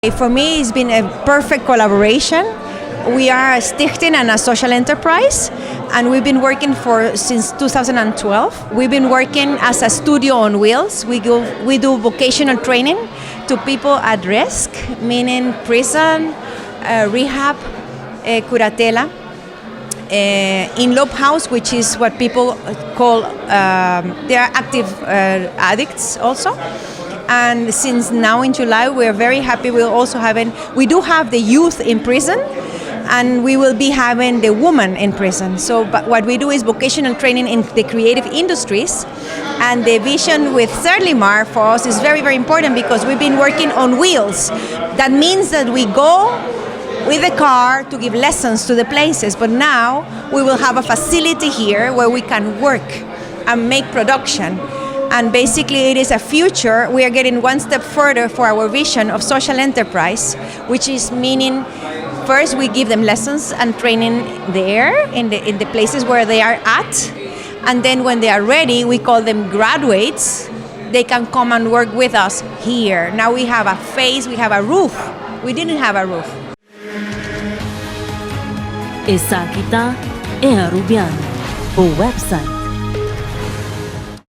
For me, it's been a perfect collaboration. We are a stichting and a social enterprise, and we've been working since 2012. We've been working as a studio on wheels. We do vocational training to people at risk, meaning prison, rehab, curatela, in Lob House, which is what people call, they are active addicts also. And since now in July, we're very happy. We do have the youth in prison, and we will be having the woman in prison. So but what we do is vocational training in the creative industries. And the vision with Serlimar for us is very, very important because we've been working on wheels. That means that we go with a car to give lessons to the places, but now we will have a facility here where we can work and make production. And basically it is a future. We are getting one step further for our vision of social enterprise, which is meaning first we give them lessons and training there in the places where they are at. And then when they are ready, we call them graduates. They can come and work with us here. Now we have a face, we have a roof. We didn't have a roof. Esaki e Arubiano, o website